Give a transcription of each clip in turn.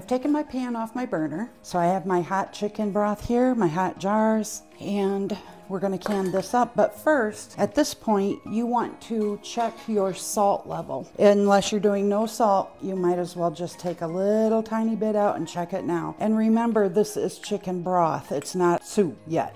I've taken my pan off my burner. So I have my hot chicken broth here, my hot jars, and we're gonna can this up. But first, at this point, you want to check your salt level. Unless you're doing no salt, you might as well just take a little tiny bit out and check it now. And remember, this is chicken broth. It's not soup yet.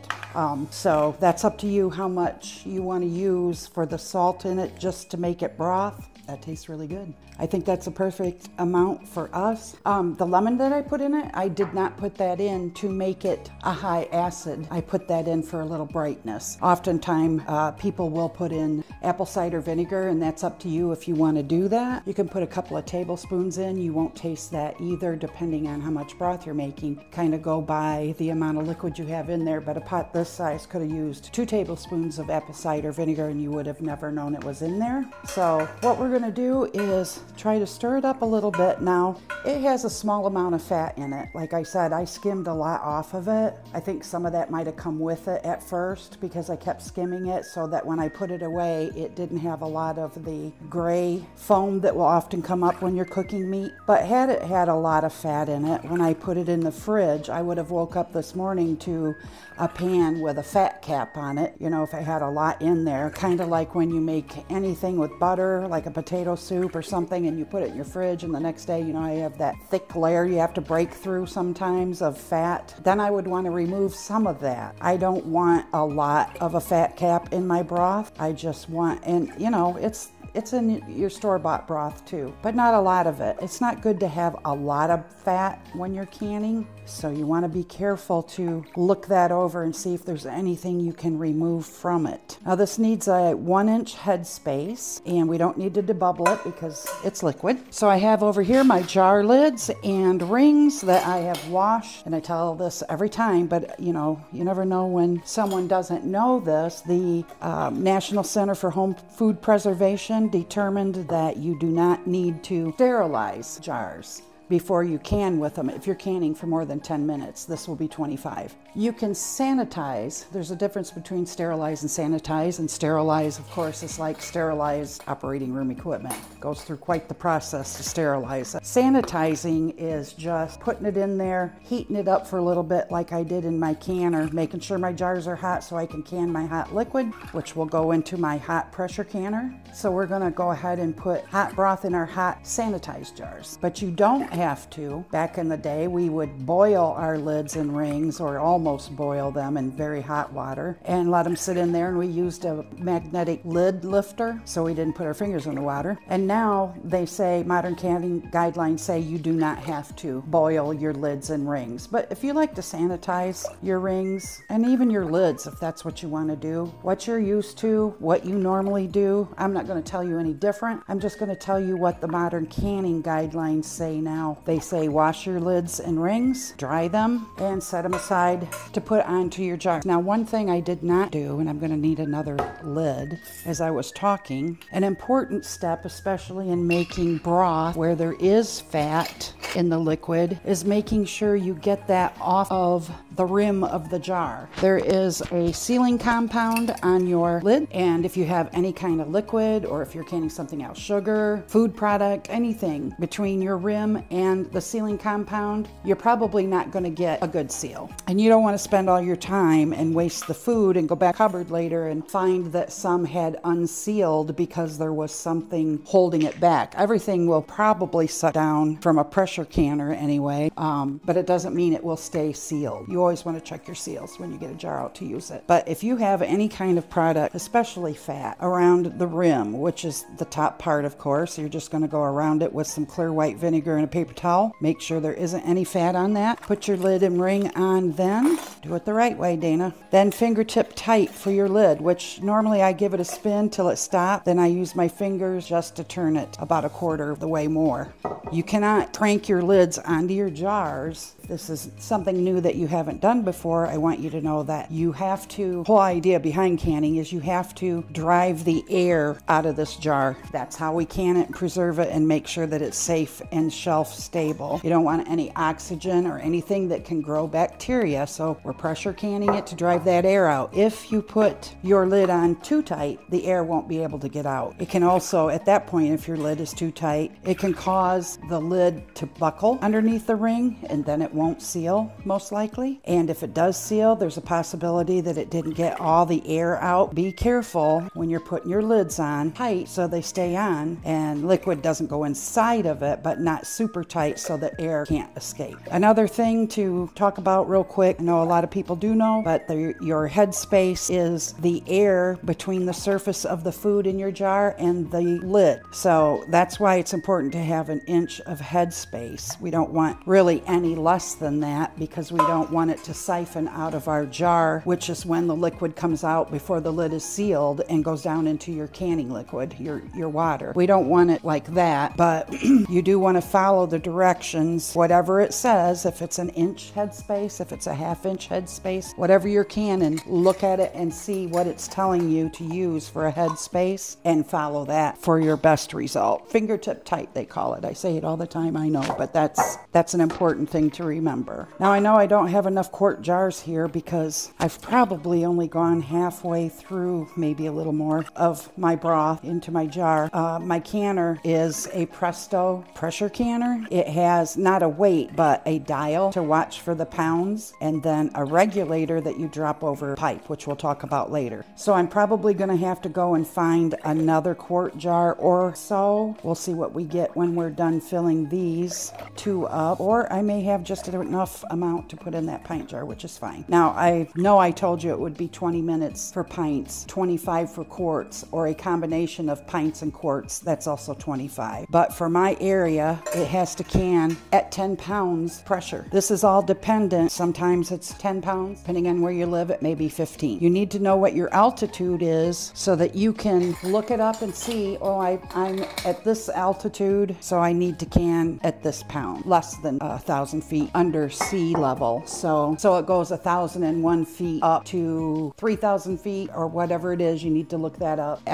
So that's up to you how much you want to use for the salt in it just to make it broth. That tastes really good. I think that's a perfect amount for us. The lemon that I put in it, I did not put that in to make it a high acid. I put that in for a little brightness. Oftentimes, people will put in apple cider vinegar, and that's up to you if you want to do that. You can put a couple of tablespoons in. You won't taste that either, depending on how much broth you're making. Kind of go by the amount of liquid you have in there, but a pot this size could have used 2 tablespoons of apple cider vinegar, and you would have never known it was in there. So what we're gonna do is try to stir it up a little bit. Now, it has a small amount of fat in it. Like I said, I skimmed a lot off of it. I think some of that might have come with it at first because I kept skimming it so that when I put it away, it didn't have a lot of the gray foam that will often come up when you're cooking meat. But had it had a lot of fat in it, when I put it in the fridge, I would have woke up this morning to a pan with a fat cap on it, you know, if it had a lot in there. Kind of like when you make anything with butter, like a potato soup or something, and you put it in your fridge, and the next day, you know, I have that thick layer you have to break through sometimes of fat. Then I would want to remove some of that. I don't want a lot of a fat cap in my broth. I just want, and you know, it's in your store-bought broth too, but not a lot of it. It's not good to have a lot of fat when you're canning, so you want to be careful to look that over and see if there's anything you can remove from it. Now this needs a 1-inch head space, and we don't need to debubble it because it's liquid. So I have over here my jar lids and rings that I have washed, and I tell this every time, but you know, you never know when someone doesn't know this. The National Center for Home Food Preservation determined that you do not need to sterilize jars before you can with them. If you're canning for more than 10 minutes, this will be 25. You can sanitize. There's a difference between sterilize and sanitize, and sterilize, of course, is like sterilized operating room equipment. It goes through quite the process to sterilize it. Sanitizing is just putting it in there, heating it up for a little bit like I did in my canner, making sure my jars are hot so I can can my hot liquid, which will go into my hot pressure canner. So we're gonna go ahead and put hot broth in our hot sanitized jars. But you don't have to. Back in the day, we would boil our lids and rings, or almost boil them in very hot water, and let them sit in there, and we used a magnetic lid lifter so we didn't put our fingers in the water. And now they say, modern canning guidelines say, you do not have to boil your lids and rings. But if you like to sanitize your rings and even your lids, if that's what you want to do, what you're used to, what you normally do, I'm not going to tell you any different. I'm just going to tell you what the modern canning guidelines say now. They say wash your lids and rings, dry them, and set them aside to put onto your jar. Now, one thing I did not do, and I'm going to need another lid as I was talking, an important step, especially in making broth where there is fat in the liquid, is making sure you get that off of the rim of the jar. There is a sealing compound on your lid, and if you have any kind of liquid, or if you're canning something else, sugar, food product, anything between your rim and the sealing compound, you're probably not going to get a good seal. And you don't want to spend all your time and waste the food and go back cupboard later and find that some had unsealed because there was something holding it back. Everything will probably suck down from a pressure canner anyway, but it doesn't mean it will stay sealed. You always want to check your seals when you get a jar out to use it. But if you have any kind of product, especially fat, around the rim, which is the top part, of course, you're just going to go around it with some clear white vinegar and a paper towel. Make sure there isn't any fat on that. Put your lid and ring on then. Do it the right way, Dana. Then fingertip tight for your lid, which normally I give it a spin till it stops. Then I use my fingers just to turn it about a quarter of the way more. You cannot crank your lids onto your jars if this is something new that you haven't done before, I want you to know that you have to, the whole idea behind canning is you have to drive the air out of this jar. That's how we can it and preserve it and make sure that it's safe and shelf stable. You don't want any oxygen or anything that can grow bacteria, so we're pressure canning it to drive that air out. If you put your lid on too tight, the air won't be able to get out. It can also, at that point, if your lid is too tight, it can cause the lid to buckle underneath the ring, and then it won't seal, most likely. And if it does seal, there's a possibility that it didn't get all the air out. Be careful when you're putting your lids on tight so they stay on and liquid doesn't go inside of it, but not super tight so that air can't escape. Another thing to talk about real quick, I know a lot of people do know, but your head space is the air between the surface of the food in your jar and the lid. So that's why it's important to have an inch of head space. We don't want really any less than that because we don't want it to siphon out of our jar, which is when the liquid comes out before the lid is sealed and goes down into your canning liquid, your water. We don't want it like that, but you do want to follow the directions, whatever it says. If it's an inch head space, if it's a half-inch head space, whatever you're canning, look at it and see what it's telling you to use for a head space and follow that for your best result. Fingertip tight, they call it. I say it all the time, I know, but that's an important thing to remember. Now, I know I don't have enough quart jars here because I've probably only gone halfway through, maybe a little more, of my broth into my jar. My canner is a Presto pressure canner. It has not a weight, but a dial to watch for the pounds, and then a regulator that you drop over pipe, which we'll talk about later. So I'm probably going to have to go and find another quart jar or so. We'll see what we get when we're done filling these two up, or I may have just enough amount to put in that pint jar, which is fine. Now, I know I told you it would be 20 minutes for pints, 25 for quarts, or a combination of pints and quarts, that's also 25. But for my area, it has to can at 10 pounds pressure. This is all dependent. Sometimes it's 10 pounds, depending on where you live, it may be 15. You need to know what your altitude is so that you can look it up and see, oh, I'm at this altitude, so I need to can at this pound, less than 1,000 feet under sea level. So it goes 1,001 feet up to 3,000 feet or whatever it is. You need to look that up.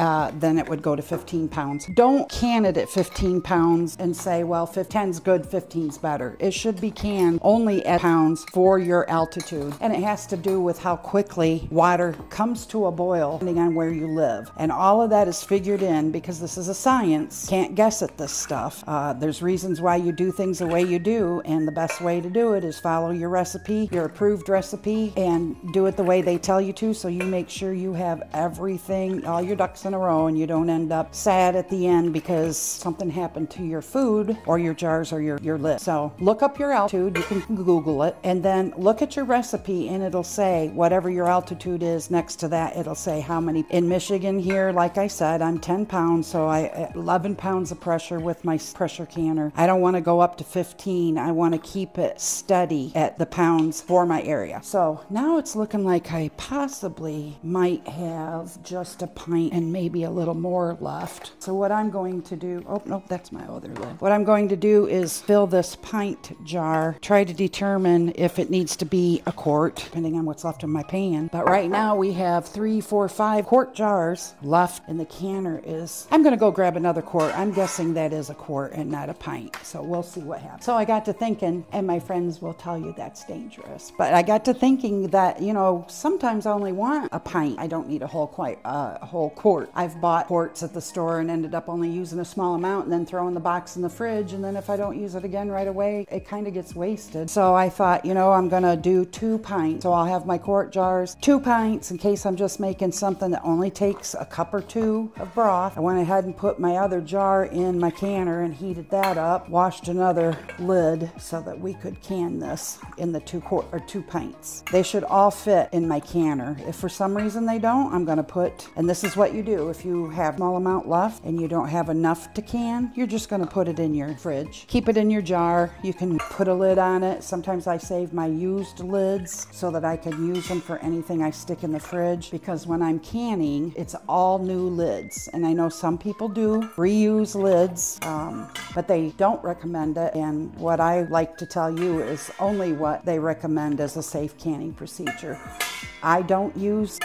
Then it would go to 15 pounds. Don't can it at 15 pounds and say, well, 10's good, 15's better. It should be canned only at pounds for your altitude. And it has to do with how quickly water comes to a boil depending on where you live. And all of that is figured in because this is a science. Can't guess at this stuff. There's reasons why you do things the way you do, and the best way to do it is follow your recipe, your approved recipe, and do it the way they tell you to, so you make sure you have everything, all your ducks in a row, and you don't end up sad at the end because something happened to your food or your jars or your lid. So look up your altitude, you can Google it, and then look at your recipe and it'll say whatever your altitude is. Next to that, it'll say how many. In Michigan here, like I said, I'm 10 pounds, so I 11 pounds of pressure with my pressure canner. I don't want to go up to 15. I want to keep it steady at the pounds for my area. So now it's looking like I possibly might have just a pint and maybe a little more left. So what I'm going to do, oh no, that's my other lid. What I'm going to do is fill this pint jar, try to determine if it needs to be a quart, depending on what's left in my pan. But right now we have 3, 4, 5 quart jars left, and the canner is, I'm going to go grab another quart. I'm guessing that is a quart and not a pint. So we'll see what happens. So I got to thinking, and my friends will tell you that's dangerous, but I got to thinking that, you know, sometimes I only want a pint. I don't need a whole quart. I've bought quarts at the store and ended up only using a small amount and then throwing the box in the fridge, and then if I don't use it again right away, it kind of gets wasted. So I thought, you know, I'm gonna do 2 pints. So I'll have my quart jars, 2 pints in case I'm just making something that only takes a cup or 2 of broth. I went ahead and put my other jar in my canner and heated that up, washed another lid so that we could can this in the 2 pints. They should all fit in my canner. If for some reason they don't, I'm gonna put, and this is what you do, if you have a small amount left and you don't have enough to can, you're just gonna put it in your fridge. Keep it in your jar. You can put a lid on it. Sometimes I save my used lids so that I can use them for anything I stick in the fridge, because when I'm canning, it's all new lids. And I know some people do reuse lids, but they don't recommend it. And what I like to tell you you is only what they recommend as a safe canning procedure. I don't use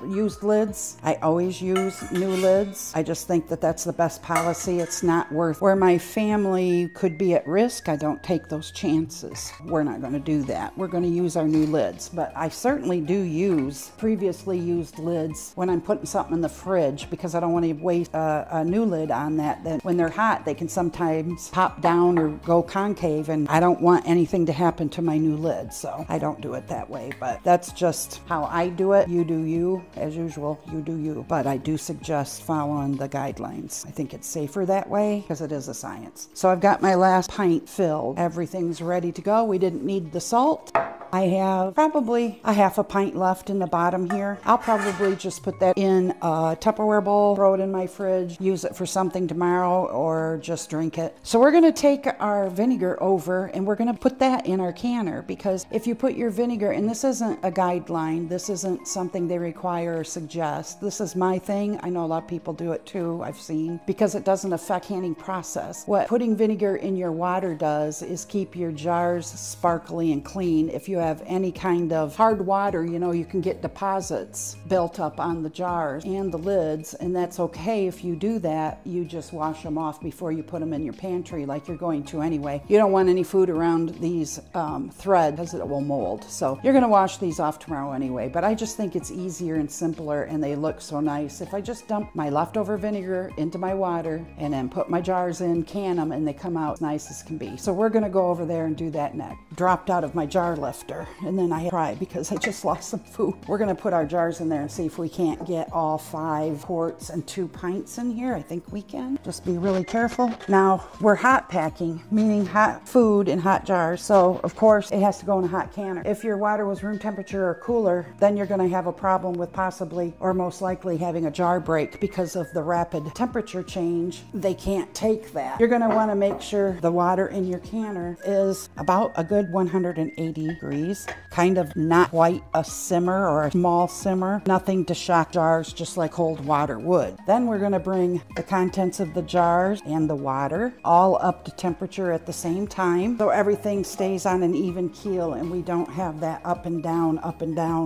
used lids. I always use new lids. I just think that that's the best policy. It's not worth where my family could be at risk. I don't take those chances. We're not going to do that. We're going to use our new lids. But I certainly do use previously used lids when I'm putting something in the fridge, because I don't want to waste a new lid on that. Then when they're hot, they can sometimes pop down or go concave, and I don't want anything to happen to my new lid, so I don't do it that way. But that's just how I do it. You do you. As usual, you do you. But I do suggest following the guidelines. I think it's safer that way because it is a science. So I've got my last pint filled. Everything's ready to go. We didn't need the salt. I have probably a half a pint left in the bottom here. I'll probably just put that in a Tupperware bowl, throw it in my fridge, use it for something tomorrow, or just drink it. So we're gonna take our vinegar over and we're gonna put that in our canner, because if you put your vinegar, and this isn't a guideline, this isn't something they require or suggest, this is my thing. I know a lot of people do it too, I've seen, because it doesn't affect canning process. What putting vinegar in your water does is keep your jars sparkly and clean. If you have any kind of hard water, you know, you can get deposits built up on the jars and the lids, and that's okay if you do that. You just wash them off before you put them in your pantry, like you're going to anyway. You don't want any food around these threads because it will mold. So you're gonna wash these off tomorrow anyway, but I just think it's easier and simpler, and they look so nice. If I just dump my leftover vinegar into my water and then put my jars in, can them, and they come out nice as can be. So we're gonna go over there and do that next. Dropped out of my jar lifter, and then I cried because I just lost some food. We're gonna put our jars in there and see if we can't get all 5 quarts and 2 pints in here. I think we can. Just be really careful. Now, we're hot packing, meaning hot food in hot jars. So, of course, it has to go in a hot canner. If your water was room temperature or cooler, then you're gonna have a problem with possibly or most likely having a jar break because of the rapid temperature change. They can't take that. You're gonna wanna make sure the water in your canner is about a good 180 degrees, kind of not quite a simmer or a small simmer, nothing to shock jars, just like cold water would. Then we're gonna bring the contents of the jars and the water all up to temperature at the same time, so everything stays on an even keel and we don't have that up and down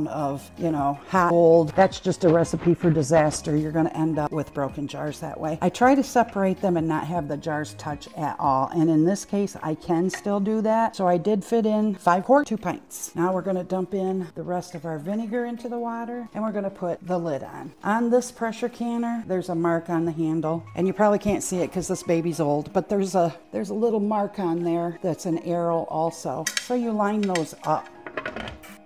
of, you know, hot, cold. That's just a recipe for disaster. You're gonna end up with broken jars that way. I try to separate them and not have the jars touch at all, and in this case I can still do that. So I did fit in 5 quarts, 2 pints. Now we're gonna dump in the rest of our vinegar into the water, and we're gonna put the lid on. On this pressure canner, there's a mark on the handle, and you probably can't see it because this baby's old, but there's a little mark on there that's an arrow also. So you line those up,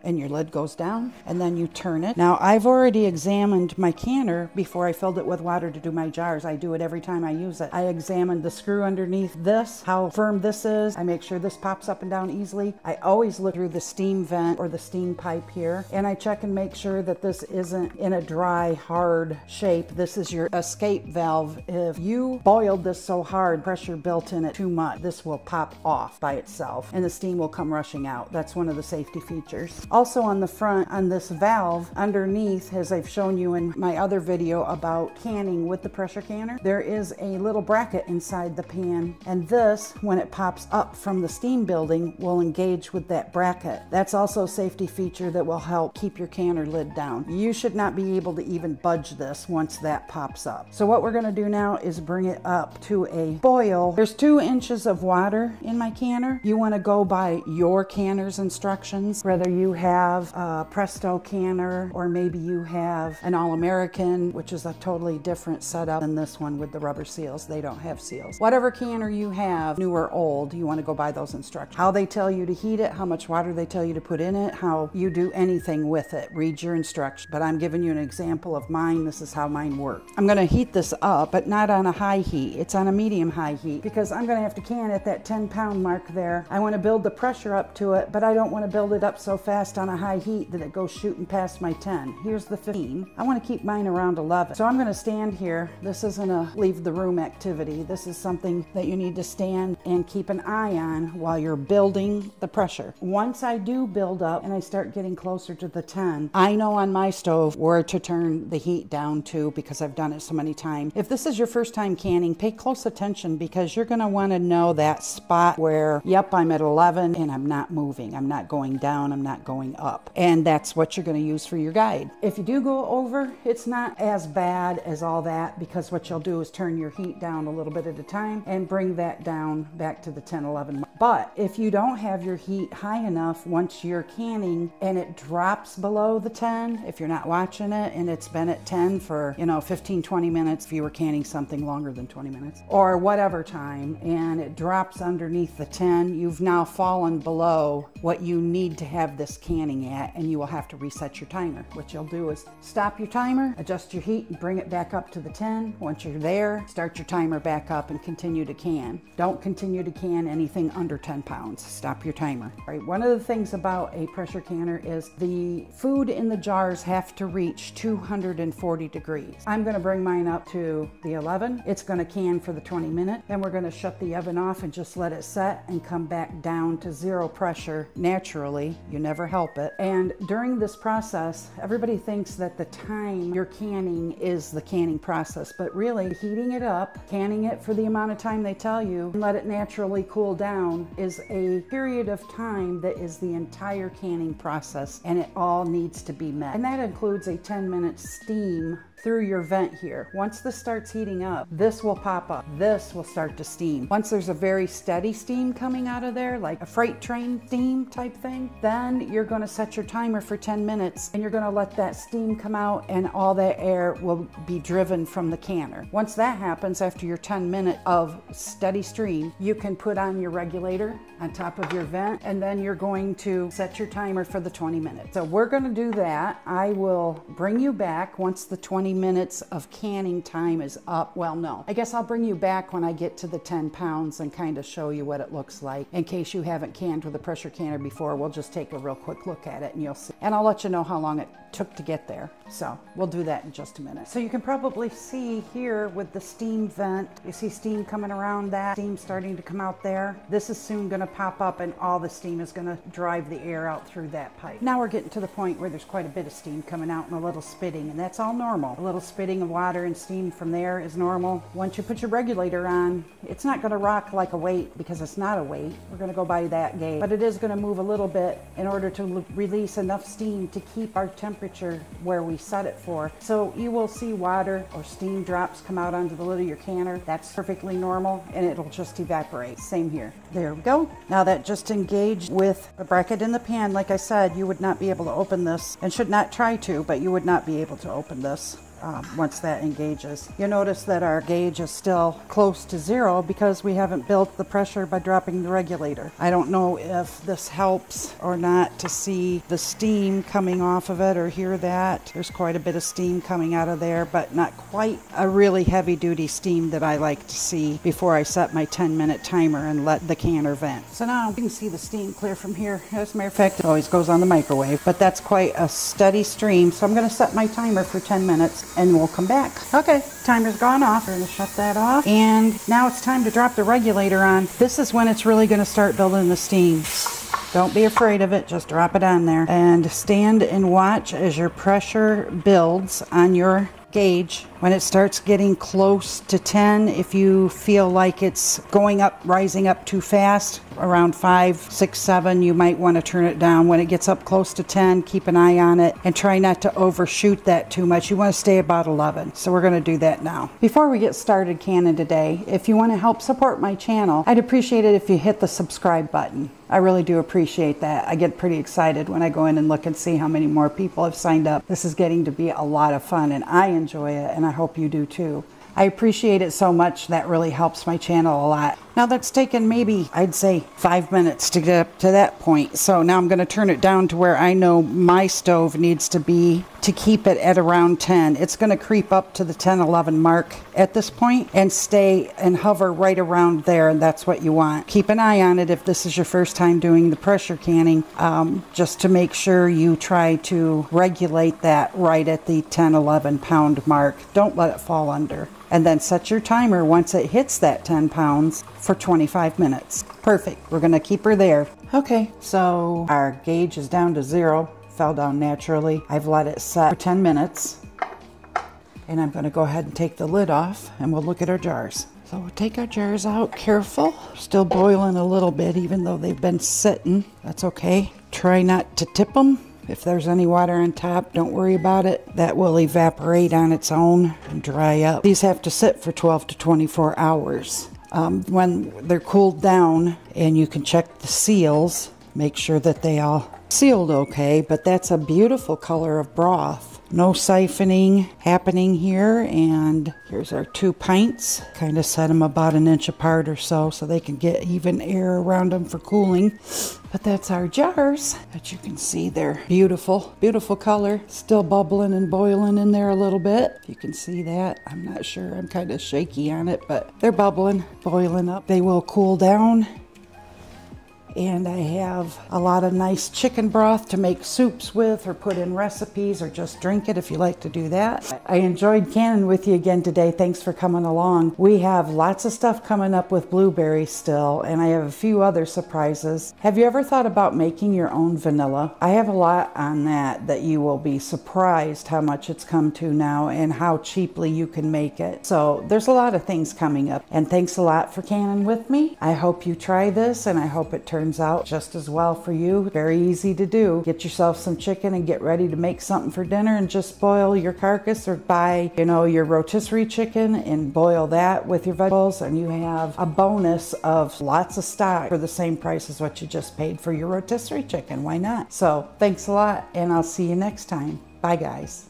and your lid goes down, and then you turn it. Now, I've already examined my canner before I filled it with water to do my jars. I do it every time I use it. I examined the screw underneath this, how firm this is. I make sure this pops up and down easily. I always look through the steam vent or the steam pipe here, and I check and make sure that this isn't in a dry, hard shape. This is your escape valve. If you boiled this so hard, pressure built in it too much, this will pop off by itself, and the steam will come rushing out. That's one of the safety features. Also on the front, on this valve, underneath, as I've shown you in my other video about canning with the pressure canner, there is a little bracket inside the pan, and this, when it pops up from the steam building, will engage with that bracket. That's also a safety feature that will help keep your canner lid down. You should not be able to even budge this once that pops up. So what we're gonna do now is bring it up to a boil. There's 2 inches of water in my canner. You wanna go by your canner's instructions, whether you have a Presto canner or maybe you have an All-American, which is a totally different setup than this one with the rubber seals. They don't have seals. Whatever canner you have, new or old, you want to go by those instructions. How they tell you to heat it, how much water they tell you to put in it, how you do anything with it. Read your instructions. But I'm giving you an example of mine. This is how mine works. I'm going to heat this up, but not on a high heat. It's on a medium high heat because I'm going to have to can at that 10-pound mark there. I want to build the pressure up to it, but I don't want to build it up so fast fast on a high heat that it goes shooting past my 10. Here's the 15. I want to keep mine around 11. So I'm going to stand here. This isn't a leave the room activity. This is something that you need to stand and keep an eye on while you're building the pressure. Once I do build up and I start getting closer to the 10, I know on my stove where to turn the heat down to because I've done it so many times. If this is your first time canning, pay close attention because you're going to want to know that spot where, yep, I'm at 11 and I'm not moving. I'm not going down. I'm not going up. And that's what you're going to use for your guide. If you do go over, it's not as bad as all that because what you'll do is turn your heat down a little bit at a time and bring that down back to the 10, 11. But if you don't have your heat high enough once you're canning and it drops below the 10, if you're not watching it and it's been at 10 for, 15, 20 minutes, if you were canning something longer than 20 minutes or whatever time, and it drops underneath the 10, you've now fallen below what you need to have this canning at, and you will have to reset your timer. What you'll do is stop your timer, adjust your heat, and bring it back up to the 10. Once you're there, start your timer back up and continue to can. Don't continue to can anything under 10 pounds. Stop your timer. All right, one of the things about a pressure canner is the food in the jars have to reach 240 degrees. I'm going to bring mine up to the 11. It's going to can for the 20 minutes. Then we're going to shut the oven off and just let it set and come back down to zero pressure naturally. You never help it. And during this process, everybody thinks that the time you're canning is the canning process, but really heating it up, canning it for the amount of time they tell you, and let it naturally cool down is a period of time that is the entire canning process, and it all needs to be met. And that includes a 10-minute steam through your vent here. Once this starts heating up, this will pop up. This will start to steam. Once there's a very steady steam coming out of there, like a freight train steam type thing, then you're gonna set your timer for 10 minutes and you're gonna let that steam come out and all that air will be driven from the canner. Once that happens, after your 10 minutes of steady stream, you can put on your regulator on top of your vent, and then you're going to set your timer for the 20 minutes. So we're gonna do that. I will bring you back once the 20 minutes of canning time is up. Well, no, I guess I'll bring you back when I get to the 10 pounds and kind of show you what it looks like. In case you haven't canned with a pressure canner before, we'll just take a real quick look at it and you'll see. And I'll let you know how long it took to get there. So we'll do that in just a minute. So you can probably see here with the steam vent, you see steam coming around that, steam starting to come out there. This is soon gonna pop up and all the steam is gonna drive the air out through that pipe. Now we're getting to the point where there's quite a bit of steam coming out and a little spitting, and that's all normal. A little spitting of water and steam from there is normal. Once you put your regulator on, it's not gonna rock like a weight because it's not a weight. We're gonna go by that gauge, but it is gonna move a little bit in order to release enough steam to keep our temperature where we set it for. So you will see water or steam drops come out onto the lid of your canner. That's perfectly normal and it'll just evaporate. Same here. There we go. Now that just engaged with the bracket in the pan. Like I said, you would not be able to open this and should not try to, but you would not be able to open this. Once that engages. You'll notice that our gauge is still close to zero because we haven't built the pressure by dropping the regulator. I don't know if this helps or not to see the steam coming off of it or hear that. There's quite a bit of steam coming out of there, but not quite a really heavy duty steam that I like to see before I set my 10-minute timer and let the canner vent. So now you can see the steam clear from here. As a matter of fact, it always goes on the microwave, but that's quite a steady stream. So I'm going to set my timer for 10 minutes and we'll come back. Okay, timer's gone off. We're gonna shut that off. And now it's time to drop the regulator on. This is when it's really gonna start building the steam. Don't be afraid of it, just drop it on there. And stand and watch as your pressure builds on your gauge. When it starts getting close to 10, if you feel like it's going up, rising up too fast, around 5, 6, 7, you might want to turn it down. When it gets up close to 10, keep an eye on it and try not to overshoot that too much. You want to stay about 11. So we're going to do that now. Before we get started canning today, if you want to help support my channel, I'd appreciate it if you hit the subscribe button. I really do appreciate that. I get pretty excited when I go in and look and see how many more people have signed up. This is getting to be a lot of fun and I enjoy it, and I hope you do too. I appreciate it so much. That really helps my channel a lot. Now that's taken maybe, I'd say 5 minutes to get up to that point. So now I'm going to turn it down to where I know my stove needs to be to keep it at around 10. It's going to creep up to the 10, 11 mark at this point and stay and hover right around there, and that's what you want. Keep an eye on it if this is your first time doing the pressure canning, just to make sure you try to regulate that right at the 10, 11 pound mark. Don't let it fall under. And then set your timer once it hits that 10 pounds for 25 minutes. Perfect. We're going to keep her there. Okay, so our gauge is down to 0. Fell down naturally. I've let it set for 10 minutes. And I'm going to go ahead and take the lid off and we'll look at our jars. So we'll take our jars out, careful. Still boiling a little bit even though they've been sitting. That's okay. Try not to tip them. If there's any water on top, don't worry about it. That will evaporate on its own and dry up. These have to sit for 12 to 24 hours. When they're cooled down, and you can check the seals, make sure that they all sealed okay, but that's a beautiful color of broth. No siphoning happening here, and here's our 2 pints. Kind of set them about an inch apart or so they can get even air around them for cooling. But that's our jars that you can see. They're beautiful, beautiful color. Still bubbling and boiling in there a little bit. You can see that. I'm not sure. I'm kind of shaky on it, but they're bubbling, boiling up. They will cool down. And I have a lot of nice chicken broth to make soups with or put in recipes or just drink it if you like to do that. I enjoyed canning with you again today. Thanks for coming along. We have lots of stuff coming up with blueberries still, and I have a few other surprises. Have you ever thought about making your own vanilla? I have a lot on that you will be surprised how much it's come to now and how cheaply you can make it. So there's a lot of things coming up, and thanks a lot for canning with me. I hope you try this, and I hope it turns out just as well for you. Very easy to do. Get yourself some chicken and get ready to make something for dinner and just boil your carcass or buy, your rotisserie chicken and boil that with your vegetables, and you have a bonus of lots of stock for the same price as what you just paid for your rotisserie chicken. Why not? So thanks a lot, and I'll see you next time. Bye guys.